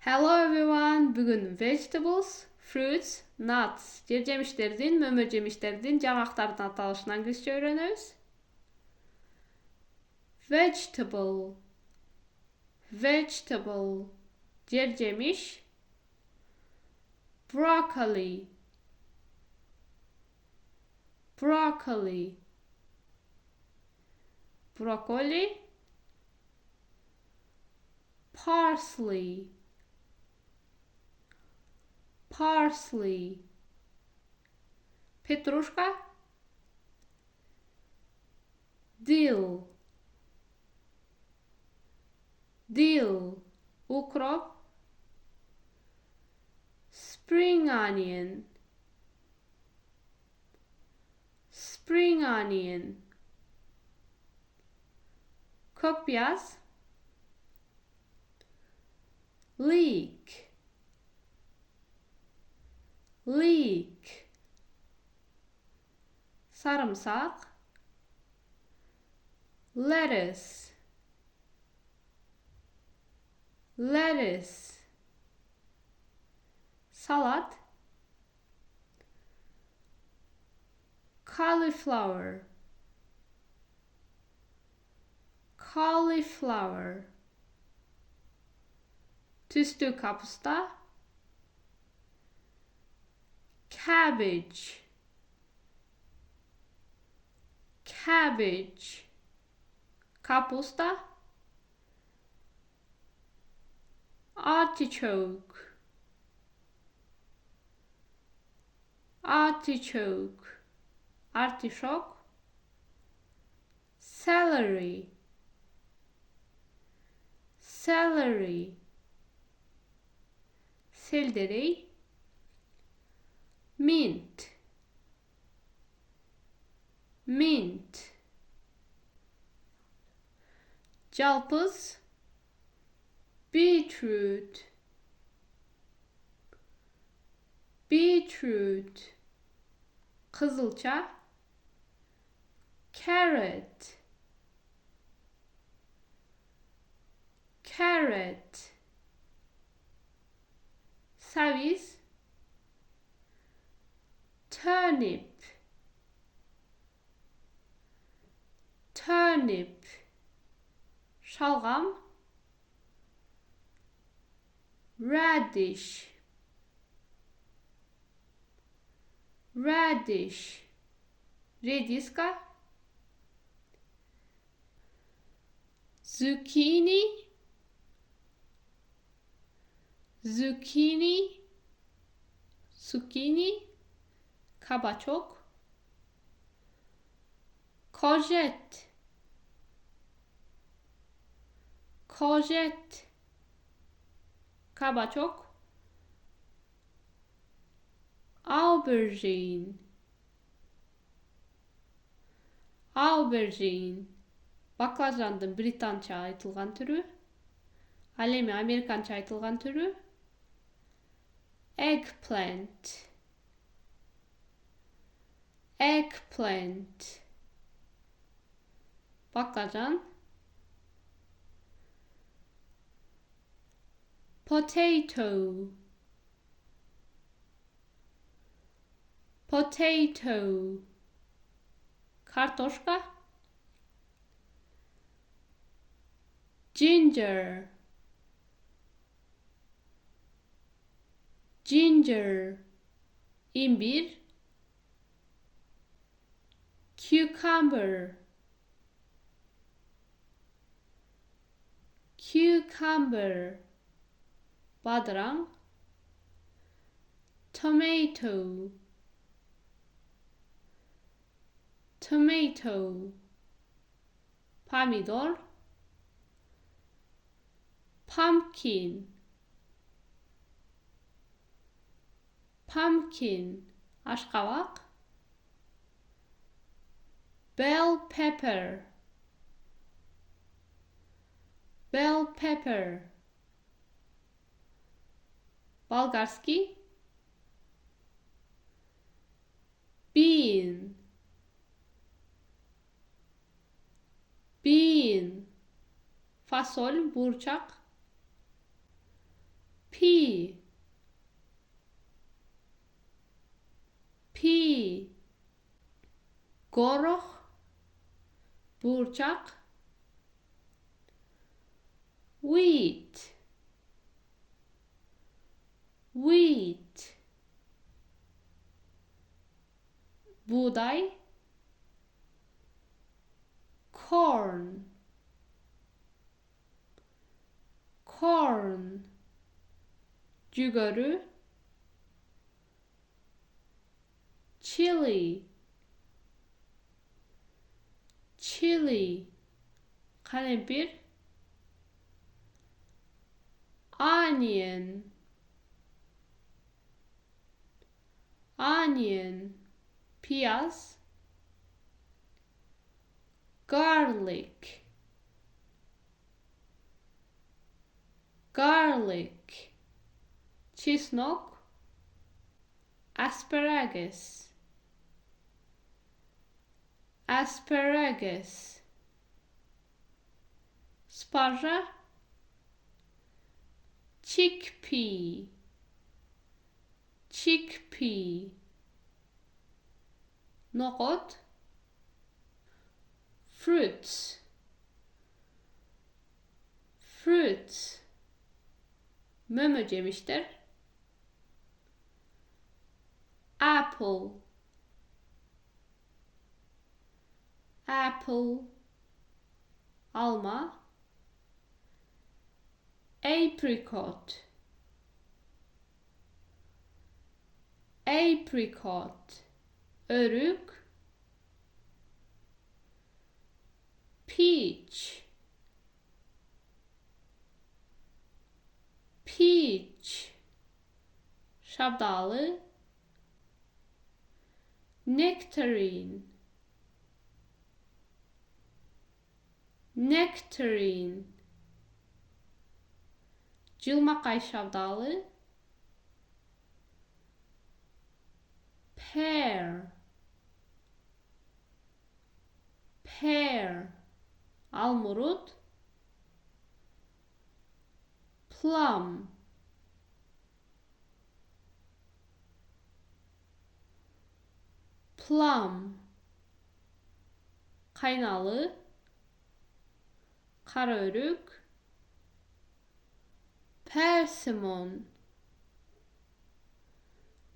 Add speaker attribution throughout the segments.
Speaker 1: Hello everyone. Bugün vegetables, fruits, nuts, жер-жемиштердин, мөмө-жемиштердин жаңгактардын аталышын англисче öğreniriz. Vegetable, vegetable, жер-жемиш. Broccoli, broccoli, broccoli. Parsley, parsley. Petrушка. Dill, dill. Ukrop. Spring onion, spring onion. Kökbeyaz. Leek, leek. Sarımsak. Lettuce, lettuce. Salat. Cauliflower, cauliflower. Tüstü kapusta. Cabbage, cabbage. Kapusta. Artichoke, artichoke. Artişok. Celery, celery. Selderi. Mint, mint. Jalpız. Beetroot, beetroot. Kızılça. Carrot, carrot. Saviz. Turnip, turnip. Şalgam. Radish, radish. Rediska. Zucchini, zucchini. Zucchini. Kabaçok. Courgette, courgette. Kabaçok. Aubergine, aubergine. Baklajandın Britança aytılgan türü. Al эми Amerikança aytılgan türü. Eggplant, eggplant. Baklajan. Potato, potato. Kartoşka. Ginger, ginger. İmbir. Cucumber, cucumber. Badırang. Tomato, tomato. Pomidor. Pumpkin, pumpkin. Aşqabaq. Bell pepper, bell pepper. Bolgarski. Bean, bean. Fasol, burçak. Pea, pea. Gorok, burçak. Wheat, wheat. Buğday. Corn, corn. Cügörü. Chili, chili. Karanfil. Onion, onion. Piyaz. Garlic, garlic. Çisnok. Asparagus, asparagus. Sparja. Chickpea, chickpea. Nohut. Fruits, fruits. Mömö-jemиштер. Apple, apple. Alma. Apricot, apricot. Örük. Peach, peach. Şabdalı. Nectarine, nectarine. Cılmakay şabdalı. Pear, pear. Almurut. Plum, plum. Kaynalı. Karaörük. Persimmon,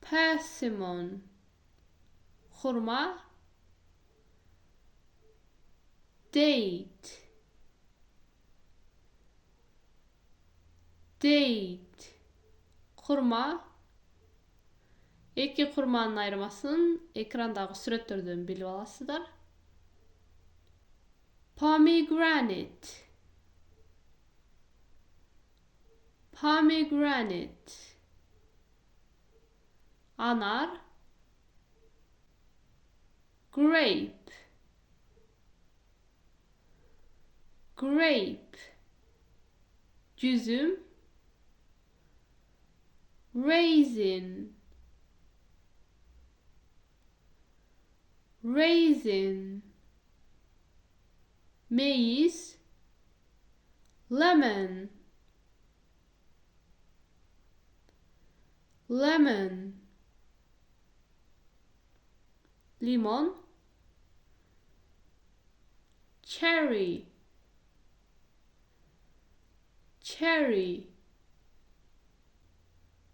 Speaker 1: persimmon. Hurma. Date, date. Hurma. İki hurmanın ayırmasını ekrandaki süretlerden bilip alasıdır. Pomegranate, pomegranate. Anar. Grape, grape. Cüzüm. Raisin, raisin. Meyiz. Lemon, lemon. Limon. Cherry, cherry.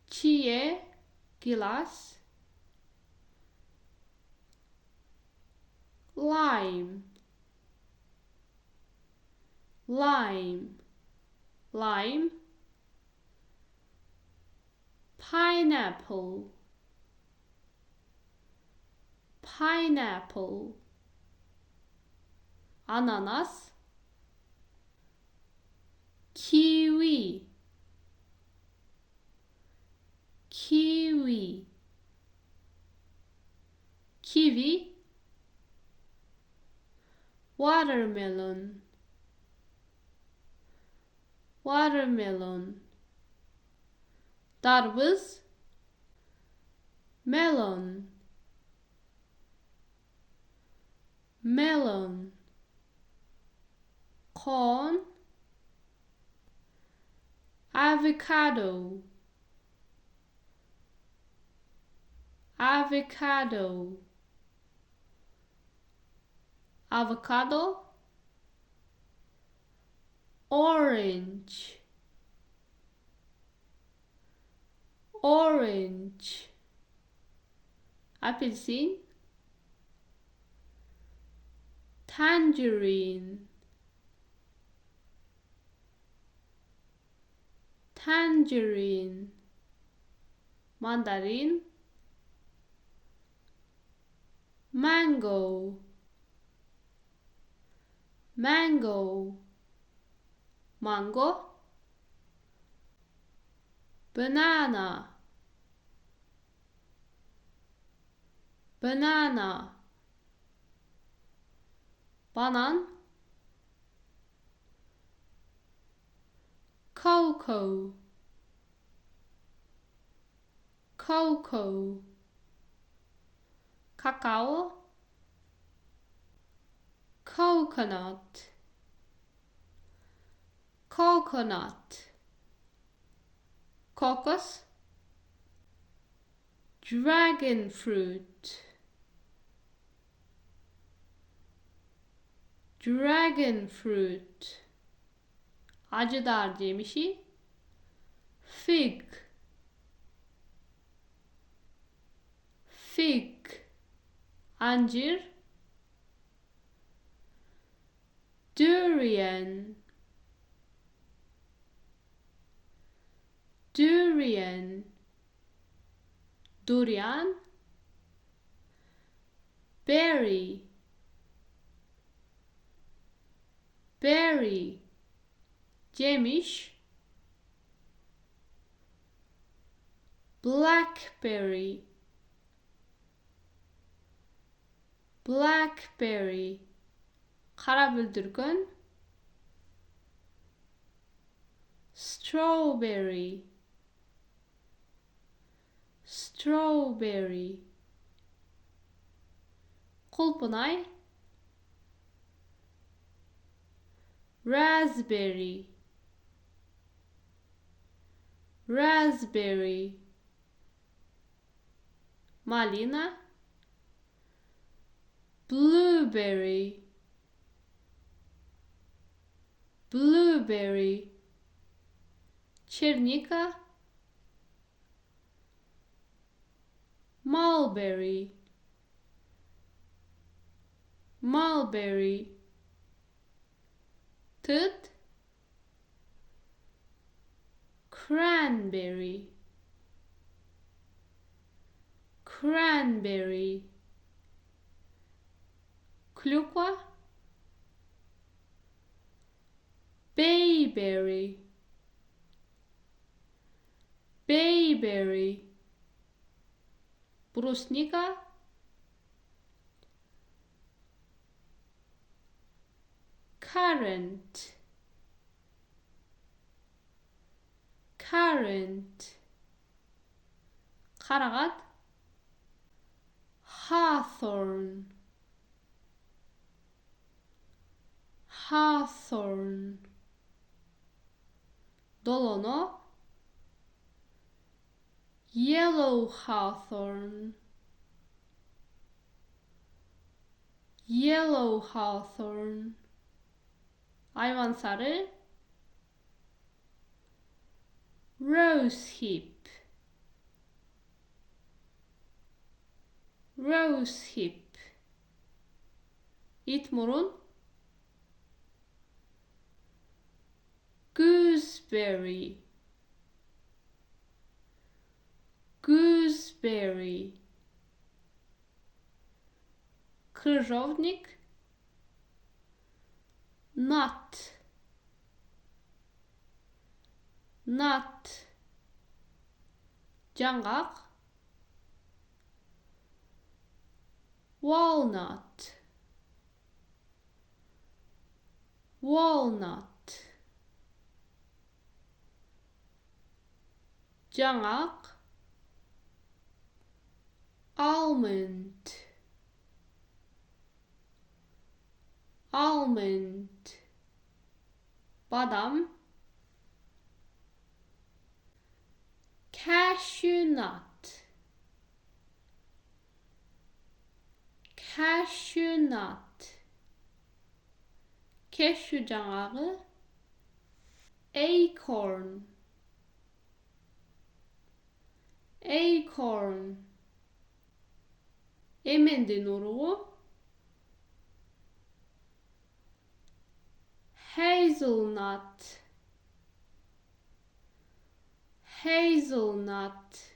Speaker 1: Çiğe. Gilas. Lime, lime, lime. Pineapple, pineapple. Ananas. Kiwi, kiwi. Kiwi. Watermelon, watermelon. Darbız. Melon, melon. Corn. Avocado, avocado, avocado, orange, orange, apelsin, tangerine, tangerine, mandarin, mango, mango, mango, banana, banana, banan, cocoa, cocoa, cacao, coconut, coconut, cocos, dragon fruit, dragon fruit, acıdar cemişi, fig, fig, ancir, durian, durian, durian, berry, berry, cemiş, blackberry, blackberry, kara bülgün, strawberry, strawberry, kulpunay, raspberry, raspberry, malina, blueberry, blueberry, черника, mulberry, mulberry, tut, cranberry, cranberry, клюква, bayberry, bayberry, брусника, currant, currant, қарағат, hawthorn, hawthorn, долоно, yellow hawthorn, yellow hawthorn, ayvansarı, rosehip, rosehip, itmurun, gooseberry, gooseberry, крыжовник, nut, nut, жаңғақ, walnut, walnut, жаңғақ, almond, almond, badam, cashew nut, cashew nut. Cashew жаңағы acorn. Acorn. Emendin urğu hazelnut. Hazelnut.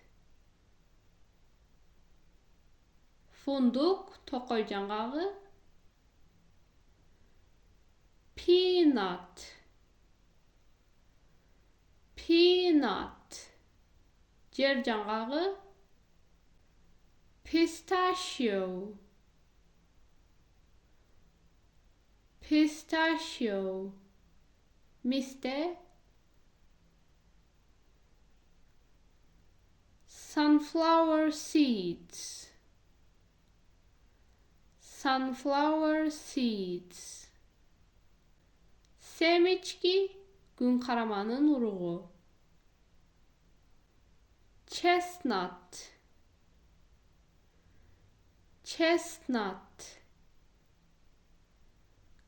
Speaker 1: Funduk toqoy жаңағы peanut. Peanut. Жер жаңағы pistachio. Pistachio. Miste sunflower seeds. Sunflower seeds. Семечки gün karamanın urğu. Chestnut. Chestnut.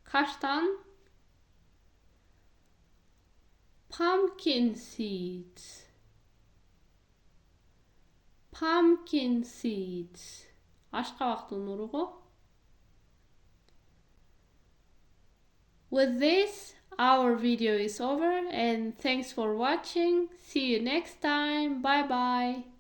Speaker 1: Kaştan pumpkin seeds. Pumpkin seeds. Ашқабақтың urğu. With this, our video is over and thanks for watching. See you next time. Bye bye.